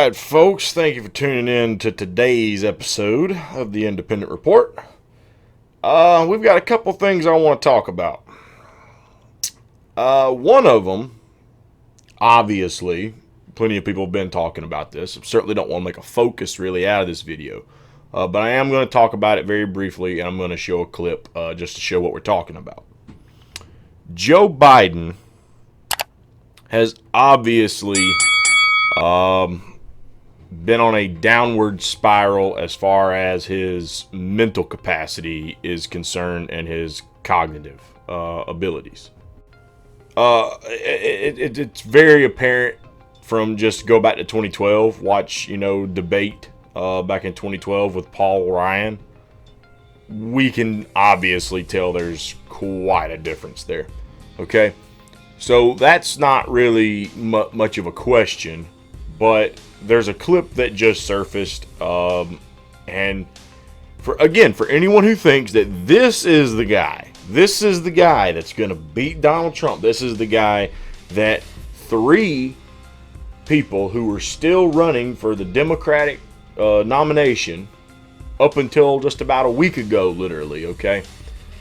right, folks, thank you for tuning in to today's episode of the Independent Report. We've got a couple things I want to talk about. One of them, obviously, plenty of people have been talking about this. I certainly don't want to make a focus really out of this video. But I am going to talk about it very briefly, and I'm going to show a clip just to show what we're talking about. Joe Biden has obviously been on a downward spiral as far as his mental capacity is concerned and his cognitive abilities. It's very apparent from just go back to 2012, watch, debate back in 2012 with Paul Ryan. We can obviously tell there's quite a difference there. Okay? So that's not really much of a question, but there's a clip that just surfaced, and for anyone who thinks that this is the guy that's going to beat Donald Trump, this is the guy that three people who were still running for the Democratic nomination up until just about a week ago, literally, okay,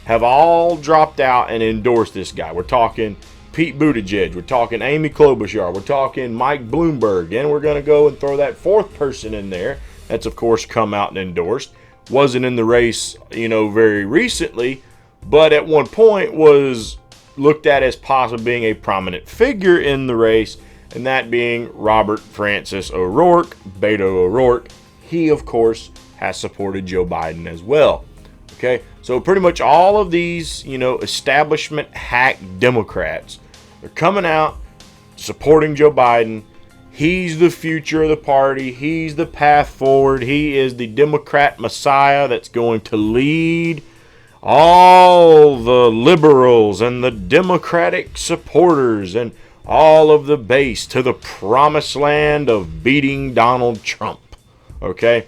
have all dropped out and endorsed this guy. We're talking Pete Buttigieg, we're talking Amy Klobuchar, we're talking Mike Bloomberg, and we're going to go and throw that fourth person in there that's, of course, come out and endorsed. Wasn't in the race, very recently, but at one point was looked at as possibly being a prominent figure in the race, and that being Robert Francis O'Rourke, Beto O'Rourke. He, of course, has supported Joe Biden as well. Okay, so pretty much all of these, establishment hack Democrats, they're coming out supporting Joe Biden. He's the future of the party. He's the path forward. He is the Democrat Messiah that's going to lead all the liberals and the Democratic supporters and all of the base to the promised land of beating Donald Trump. Okay?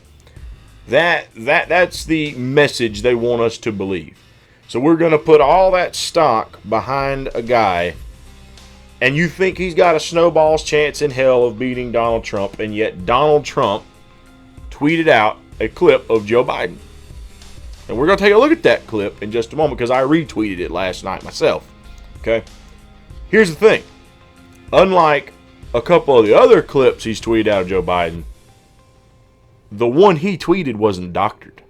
That's the message they want us to believe. So we're going to put all that stock behind a guy, and you think he's got a snowball's chance in hell of beating Donald Trump, and yet Donald Trump tweeted out a clip of Joe Biden. And we're going to take a look at that clip in just a moment because I retweeted it last night myself. Okay? Here's the thing. Unlike a couple of the other clips he's tweeted out of Joe Biden, the one he tweeted wasn't doctored.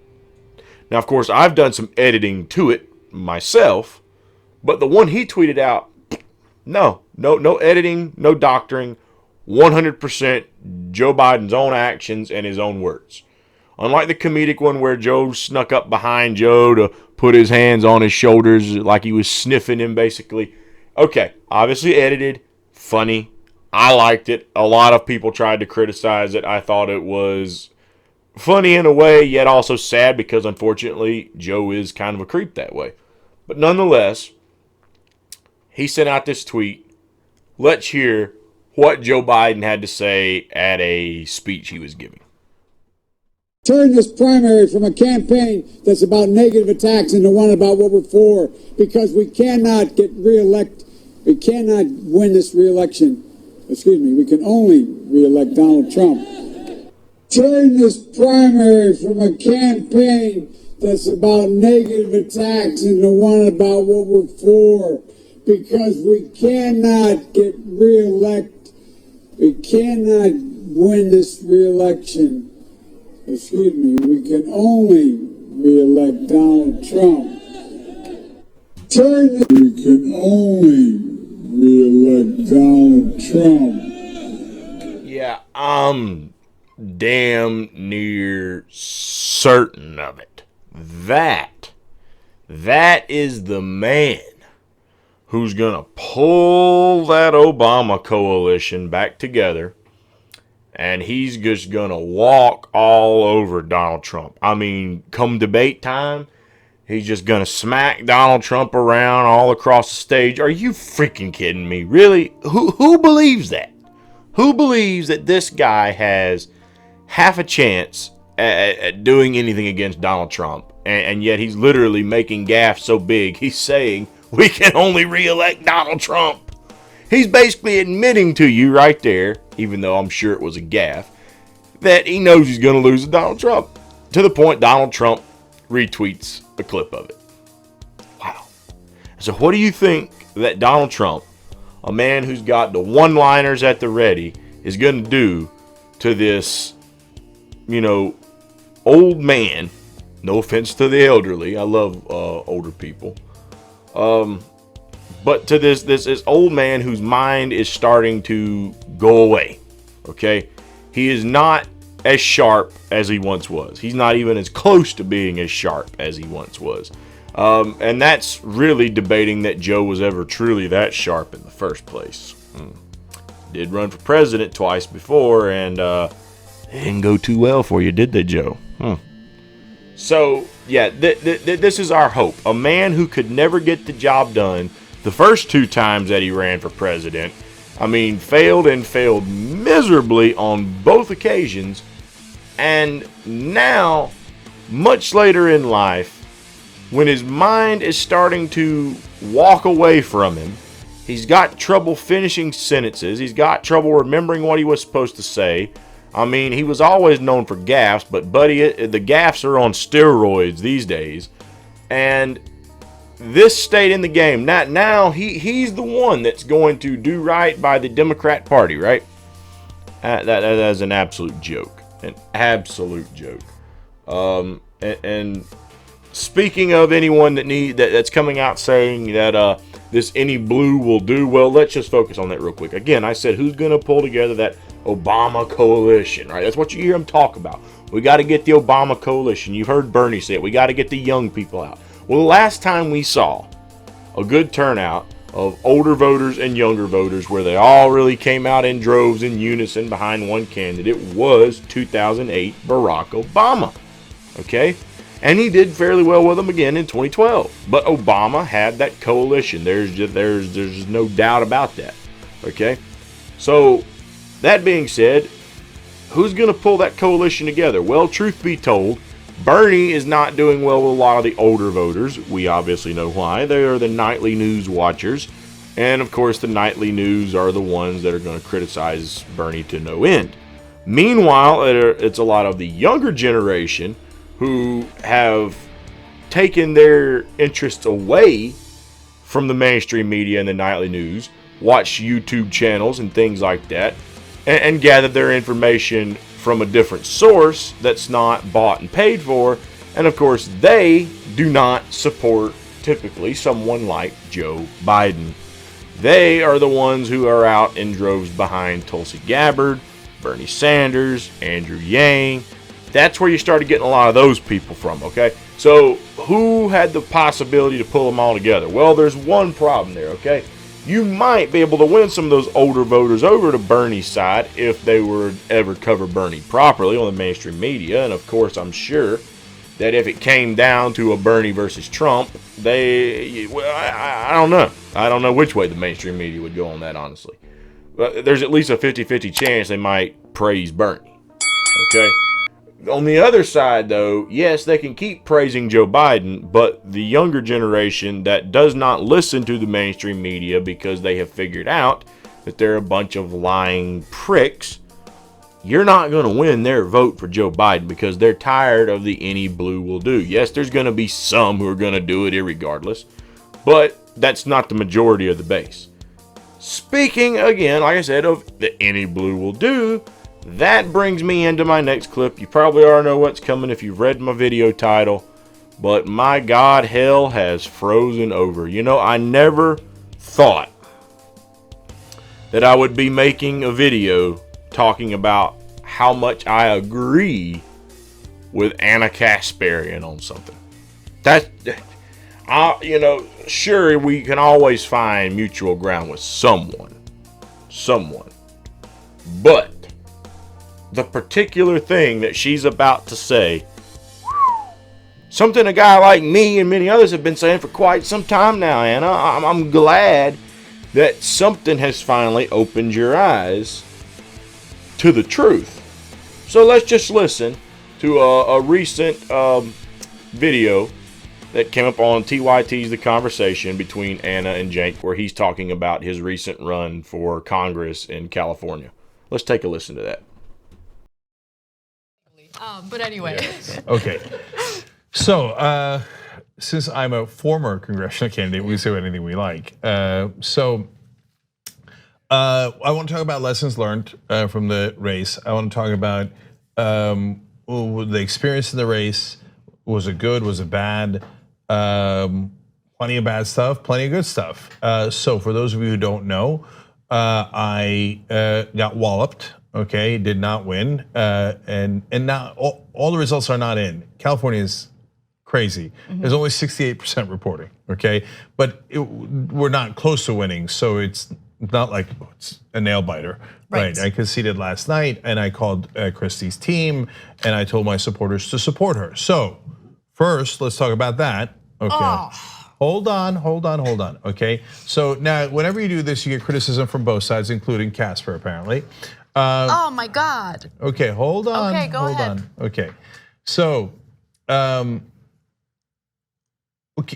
Now, of course, I've done some editing to it myself, but the one he tweeted out, no editing, no doctoring, 100% Joe Biden's own actions and his own words. Unlike the comedic one where Joe snuck up behind Joe to put his hands on his shoulders like he was sniffing him, basically. Okay, obviously edited, funny. I liked it. A lot of people tried to criticize it. I thought it was funny in a way, yet also sad because, unfortunately, Joe is kind of a creep that way. But nonetheless, he sent out this tweet. Let's hear what Joe Biden had to say at a speech he was giving. Turn this primary from a campaign that's about negative attacks into one about what we're for, because we cannot get reelected. We cannot win this reelection. We can only reelect Donald Trump. Turn this primary from a campaign that's about negative attacks into one about what we're for, because we cannot get reelected. We cannot win this reelection. We can only reelect Donald Trump. We can only reelect Donald Trump. Yeah, damn near certain of it. That is the man who's gonna pull that Obama coalition back together, and he's just gonna walk all over Donald Trump. I mean, come debate time, he's just gonna smack Donald Trump around all across the stage. Are you freaking kidding me? Really? Who believes that? Who believes that this guy has half a chance at doing anything against Donald Trump, and yet he's literally making gaffes so big, he's saying we can only reelect Donald Trump. He's basically admitting to you right there, even though I'm sure it was a gaffe, that he knows he's going to lose to Donald Trump. To the point Donald Trump retweets a clip of it. Wow. So what do you think that Donald Trump, a man who's got the one-liners at the ready, is going to do to this, old man? No offense to the elderly. I love older people. But to this old man whose mind is starting to go away. Okay? He is not as sharp as he once was. He's not even as close to being as sharp as he once was. And that's really debating that Joe was ever truly that sharp in the first place. Did run for president twice before, and it didn't go too well for you, did they, Joe? So, yeah, this is our hope. A man who could never get the job done the first 2 times that he ran for president. I mean, failed miserably on both occasions. And now, much later in life, when his mind is starting to walk away from him, he's got trouble finishing sentences. He's got trouble remembering what he was supposed to say. I mean, he was always known for gaffes, but buddy, the gaffes are on steroids these days. And this stayed in the game. Now he's the one that's going to do right by the Democrat Party, right? That is an absolute joke. An absolute joke. And speaking of anyone that's coming out saying that this any blue will do, well, let's just focus on that real quick. Again, I said who's going to pull together that Obama coalition, right? That's what you hear him talk about. We got to get the Obama coalition. You've heard Bernie say it. We got to get the young people out. Well, the last time we saw a good turnout of older voters and younger voters where they all really came out in droves in unison behind one candidate was 2008 Barack Obama. Okay? And he did fairly well with them again in 2012. But Obama had that coalition. There's no doubt about that. Okay? So, that being said, who's going to pull that coalition together? Well, truth be told, Bernie is not doing well with a lot of the older voters. We obviously know why. They are the nightly news watchers. And, of course, the nightly news are the ones that are going to criticize Bernie to no end. Meanwhile, it's a lot of the younger generation who have taken their interests away from the mainstream media and the nightly news, watch YouTube channels and things like that, and gather their information from a different source that's not bought and paid for. And of course, they do not support typically someone like Joe Biden. They are the ones who are out in droves behind Tulsi Gabbard, Bernie Sanders, Andrew Yang. That's where you started getting a lot of those people from, okay? So who had the possibility to pull them all together? Well, there's one problem there, okay? You might be able to win some of those older voters over to Bernie's side if they were ever cover Bernie properly on the mainstream media. And of course, I'm sure that if it came down to a Bernie versus Trump, I don't know. I don't know which way the mainstream media would go on that, honestly. But there's at least a 50-50 chance they might praise Bernie. Okay? On the other side, though, yes, they can keep praising Joe Biden, but the younger generation that does not listen to the mainstream media because they have figured out that they're a bunch of lying pricks, you're not going to win their vote for Joe Biden because they're tired of the any blue will do. Yes, there's going to be some who are going to do it irregardless, but that's not the majority of the base. Speaking, again, like I said, of the any blue will do, that brings me into my next clip. You probably already know what's coming if you've read my video title. But my God, hell has frozen over. You know, I never thought that I would be making a video talking about how much I agree with Anna Kasparian on something. Sure, we can always find mutual ground with someone. But the particular thing that she's about to say, something a guy like me and many others have been saying for quite some time now, Anna. I'm glad that something has finally opened your eyes to the truth. So let's just listen to a recent video that came up on TYT's The Conversation between Anna and Jake, where he's talking about his recent run for Congress in California. Let's take a listen to that. But anyway. Yes. Okay. So, since I'm a former congressional candidate, we can say anything we like. I want to talk about lessons learned from the race. I want to talk about the experience in the race. Was it good? Was it bad? Plenty of bad stuff, plenty of good stuff. So for those of you who don't know, I got walloped. Okay, did not win, and now all the results are not in. California is crazy. There's only 68% reporting. Okay, but we're not close to winning, so it's not like it's a nail biter. Right. I conceded last night, and I called Christie's team, and I told my supporters to support her. So first, let's talk about that. Okay. Oh. Hold on. Okay, so now whenever you do this, you get criticism from both sides, including Casper, apparently. Oh my God. Okay, hold on. Okay, go ahead. Okay, so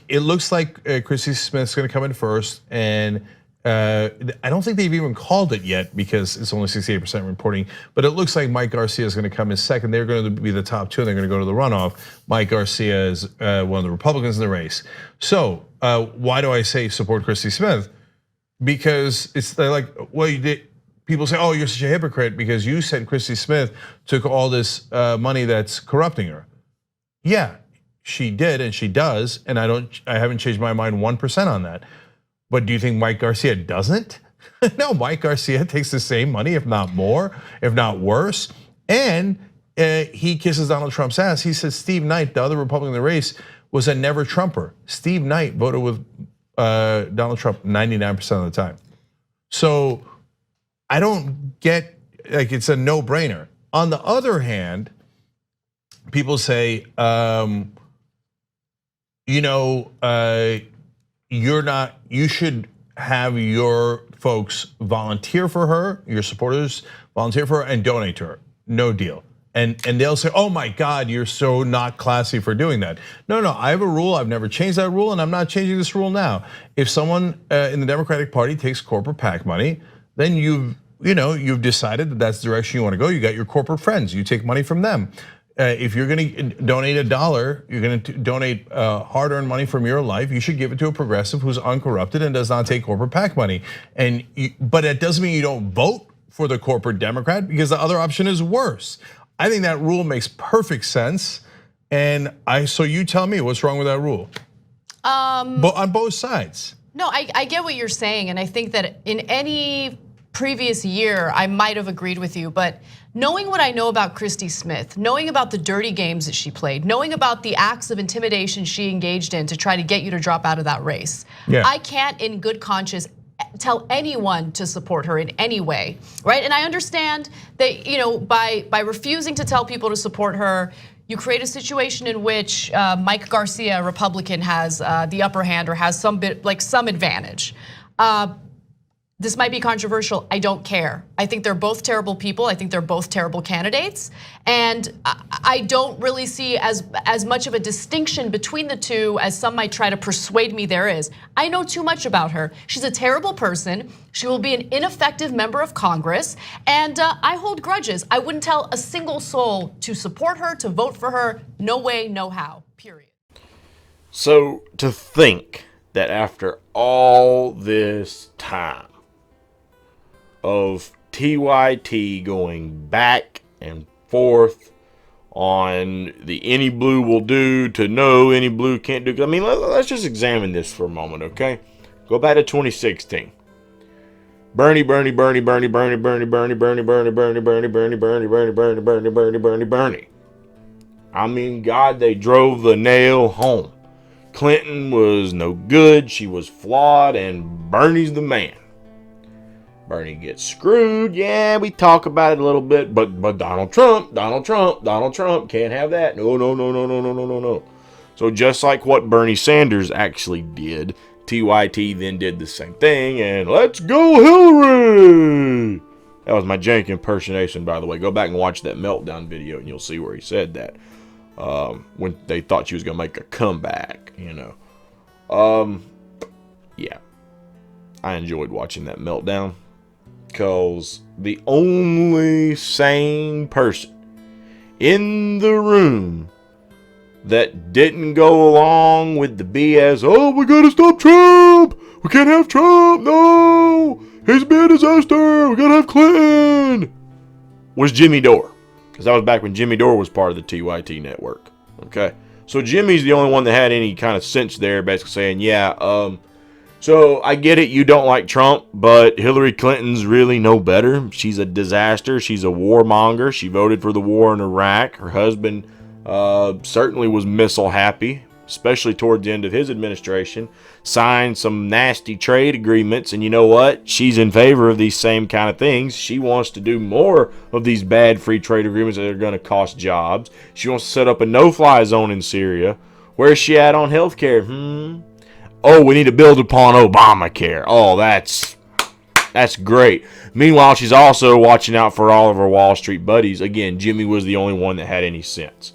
it looks like Christy Smith's going to come in first, and I don't think they've even called it yet because it's only 68% reporting. But it looks like Mike Garcia is going to come in second. They're going to be the top two, and they're going to go to the runoff. Mike Garcia is one of the Republicans in the race. So why do I say support Christy Smith? Because they're like, well, you did. People say, oh, you're such a hypocrite because you said Christy Smith took all this money that's corrupting her. Yeah, she did and she does, and I haven't changed my mind 1% on that. But do you think Mike Garcia doesn't? No, Mike Garcia takes the same money, if not more, if not worse. And he kisses Donald Trump's ass. He says Steve Knight, the other Republican in the race, was a never Trumper. Steve Knight voted with Donald Trump 99% of the time. So I don't get, like, it's a no-brainer. On the other hand, people say, you should have your folks volunteer for her, your supporters volunteer for her and donate to her. No deal. And they'll say, oh my God, you're so not classy for doing that. No, I have a rule, I've never changed that rule, and I'm not changing this rule now. If someone in the Democratic Party takes corporate PAC money, then you've decided that that's the direction you want to go. You got your corporate friends, you take money from them. If you're going to donate $1, you're going to donate hard-earned money from your life. You should give it to a progressive who's uncorrupted and does not take corporate PAC money. But it doesn't mean you don't vote for the corporate Democrat because the other option is worse. I think that rule makes perfect sense, so you tell me what's wrong with that rule. But on both sides. No, I get what you're saying, and I think that in any previous year, I might have agreed with you, but knowing what I know about Christy Smith, knowing about the dirty games that she played, knowing about the acts of intimidation she engaged in to try to get you to drop out of that race, I can't in good conscience tell anyone to support her in any way, right? And I understand that, by refusing to tell people to support her, you create a situation in which Mike Garcia, a Republican, has the upper hand or has some advantage. This might be controversial, I don't care. I think they're both terrible people, I think they're both terrible candidates. And I don't really see as much of a distinction between the two as some might try to persuade me there is. I know too much about her. She's a terrible person, she will be an ineffective member of Congress, and I hold grudges. I wouldn't tell a single soul to support her, to vote for her, no way, no how, period. So to think that after all this time of TYT going back and forth on the any blue will do to no any blue can't do. I mean, let's just examine this for a moment, okay? Go back to 2016. Bernie. I mean, God, they drove the nail home. Clinton was no good, she was flawed, and Bernie's the man. Bernie gets screwed, yeah, we talk about it a little bit, but Donald Trump can't have that. No. So just like what Bernie Sanders actually did, TYT then did the same thing, and let's go Hillary! That was my jank impersonation, by the way. Go back and watch that meltdown video, and you'll see where he said that. When they thought she was going to make a comeback, Yeah. I enjoyed watching that meltdown. Because the only sane person in the room that didn't go along with the BS. Oh, we gotta stop Trump. We can't have Trump. No, he's been a disaster. We gotta have Clinton. Was Jimmy Dore, because that was back when Jimmy Dore was part of the TYT network. Okay, so Jimmy's the only one that had any kind of sense there, basically saying, yeah, so I get it, you don't like Trump, but Hillary Clinton's really no better. She's a disaster. She's a warmonger. She voted for the war in Iraq. Her husband certainly was missile happy, especially towards the end of his administration. Signed some nasty trade agreements, and you know what? She's in favor of these same kind of things. She wants to do more of these bad free trade agreements that are going to cost jobs. She wants to set up a no-fly zone in Syria. Where's she at on healthcare? Oh, we need to build upon Obamacare. Oh, that's great. Meanwhile, she's also watching out for all of her Wall Street buddies. Again, Jimmy was the only one that had any sense.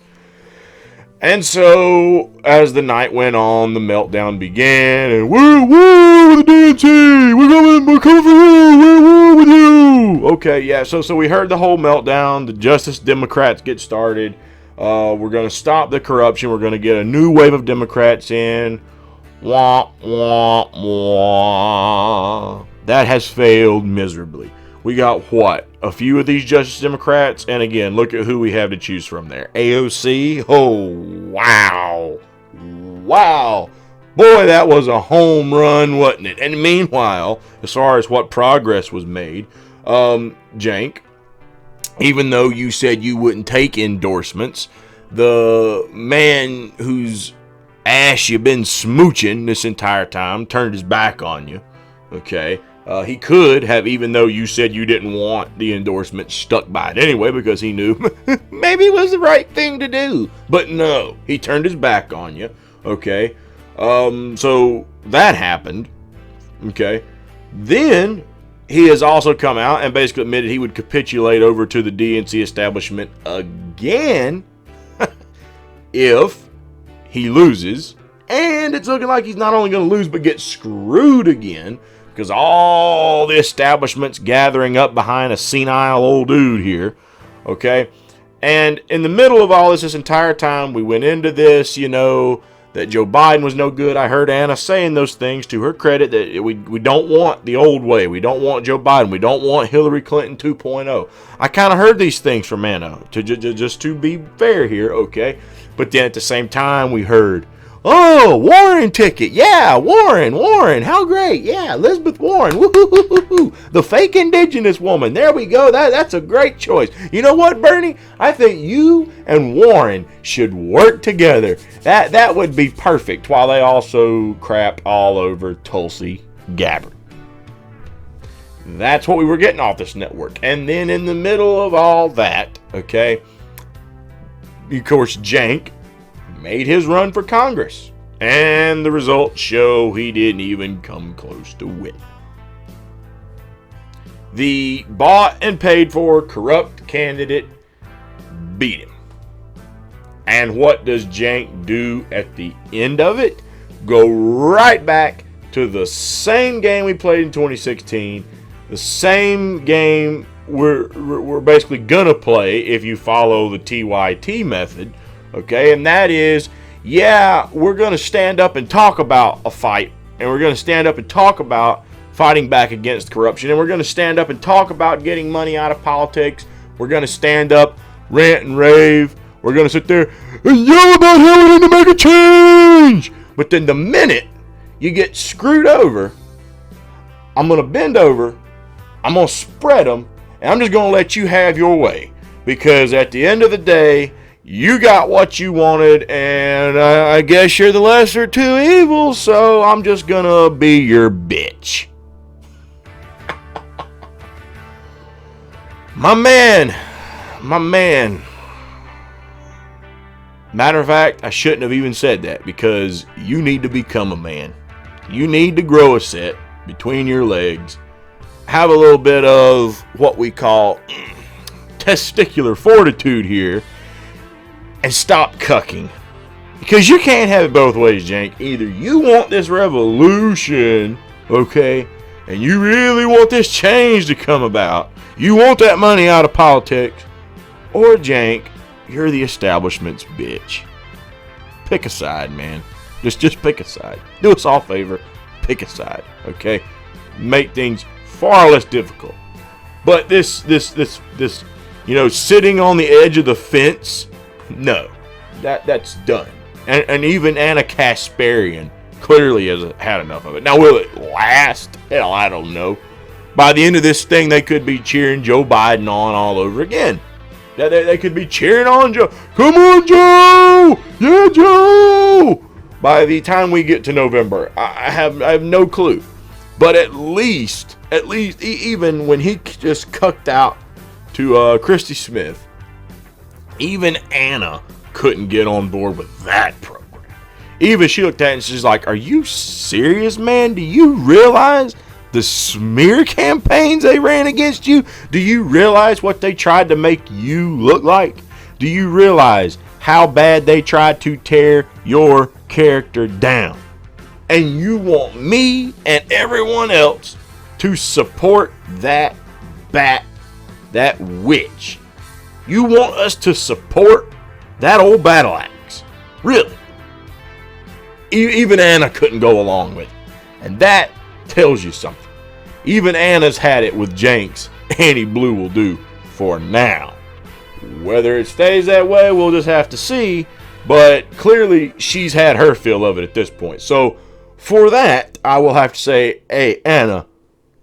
And so, as the night went on, the meltdown began, and we're with the DNC. We're coming for you. We're with you. Okay, yeah. So we heard the whole meltdown. The Justice Democrats get started. We're going to stop the corruption. We're going to get a new wave of Democrats in. Wah, wah, wah. That has failed miserably. We got what? A few of these Justice Democrats? And again, look at who we have to choose from there. AOC? Oh, wow. Wow. Boy, that was a home run, wasn't it? And meanwhile, as far as what progress was made, Jank, even though you said you wouldn't take endorsements, the man whose ass you've been smooching this entire time turned his back on you. Okay. He could have, even though you said you didn't want the endorsement, stuck by it anyway because he knew maybe it was the right thing to do. But no, he turned his back on you. Okay. So that happened. Okay. Then he has also come out and basically admitted he would capitulate over to the DNC establishment again if he loses. And it's looking like he's not only going to lose but get screwed again, because all the establishment's gathering up behind a senile old dude here. Okay. And in the middle of all this entire time, we went into this, that Joe Biden was no good. I heard Anna saying those things, to her credit, that we don't want the old way. We don't want Joe Biden. We don't want Hillary Clinton 2.0. I kind of heard these things from Anna, just to be fair here, okay? But then at the same time, we heard, oh, Warren ticket. Yeah, Warren. How great. Yeah, Elizabeth Warren. Woo-hoo-hoo-hoo-hoo. The fake indigenous woman. There we go. That's a great choice. You know what, Bernie? I think you and Warren should work together. That would be perfect, while they also crap all over Tulsi Gabbard. That's what we were getting off this network. And then in the middle of all that, okay, of course, Jank made his run for Congress, and the results show he didn't even come close to winning. The bought and paid for corrupt candidate beat him. And what does Jank do at the end of it? Go right back to the same game we played in 2016, the same game we're basically gonna play if you follow the TYT method. Okay, and that is, yeah, we're going to stand up and talk about a fight, and we're going to stand up and talk about fighting back against corruption, and we're going to stand up and talk about getting money out of politics. We're going to stand up, rant and rave. We're going to sit there and yell about how we need to make a change. But then the minute you get screwed over, I'm going to bend over, I'm going to spread them, and I'm just going to let you have your way. Because at the end of the day, you got what you wanted, and I guess you're the lesser two evils, so I'm just gonna be your bitch. My man. Matter of fact, I shouldn't have even said that, because you need to become a man. You need to grow a set between your legs. Have a little bit of what we call testicular fortitude here. And stop cucking. Because you can't have it both ways, Jank. Either you want this revolution, okay, and you really want this change to come about. You want that money out of politics. Or, Jank, you're the establishment's bitch. Pick a side, man. Just pick a side. Do us all a favor. Pick a side, okay? Make things far less difficult. But this, sitting on the edge of the fence, no, that's done. And even Anna Kasparian clearly has had enough of it. Now, will it last? Hell, I don't know. By the end of this thing, they could be cheering Joe Biden on all over again. They could be cheering on Joe. Come on, Joe! Yeah, Joe! By the time we get to November, I have no clue. But at least, even when he just cucked out to Christy Smith, even Anna couldn't get on board with that program. Even she looked at it and she's like, are you serious, man? Do you realize the smear campaigns they ran against you? Do you realize what they tried to make you look like? Do you realize how bad they tried to tear your character down? And you want me and everyone else to support that bat, that witch. You want us to support that old battle axe? Really? Even Anna couldn't go along with it. And that tells you something. Even Anna's had it with Jenks. Annie Blue will do for now. Whether it stays that way, we'll just have to see. But clearly, she's had her fill of it at this point. So, for that, I will have to say, hey, Anna,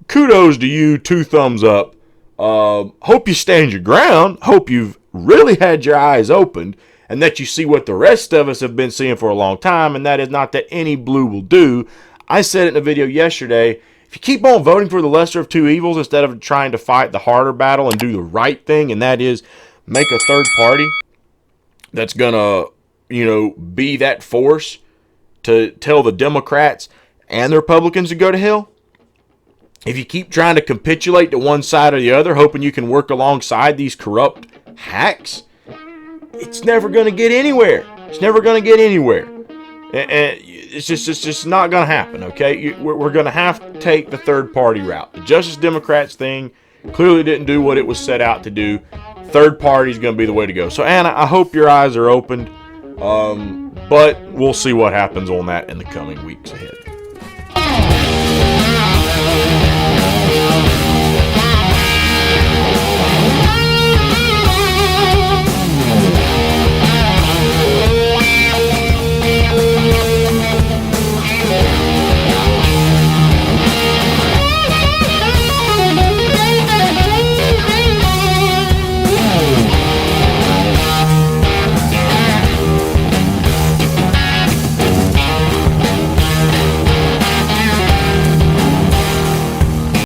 kudos to you. 2 thumbs up. Hope you stand your ground. Hope you've really had your eyes opened. And that you see what the rest of us have been seeing for a long time. And that is not that any blue will do. I said it in a video yesterday. If you keep on voting for the lesser of 2 evils instead of trying to fight the harder battle and do the right thing, and that is make a third party that's going to, be that force to tell the Democrats and the Republicans to go to hell. If you keep trying to capitulate to one side or the other, hoping you can work alongside these corrupt hacks, it's never going to get anywhere. It's never going to get anywhere. And it's just not going to happen, okay? We're going to have to take the third party route. The Justice Democrats thing clearly didn't do what it was set out to do. Third party is going to be the way to go. So, Anna, I hope your eyes are opened. But we'll see what happens on that in the coming weeks ahead.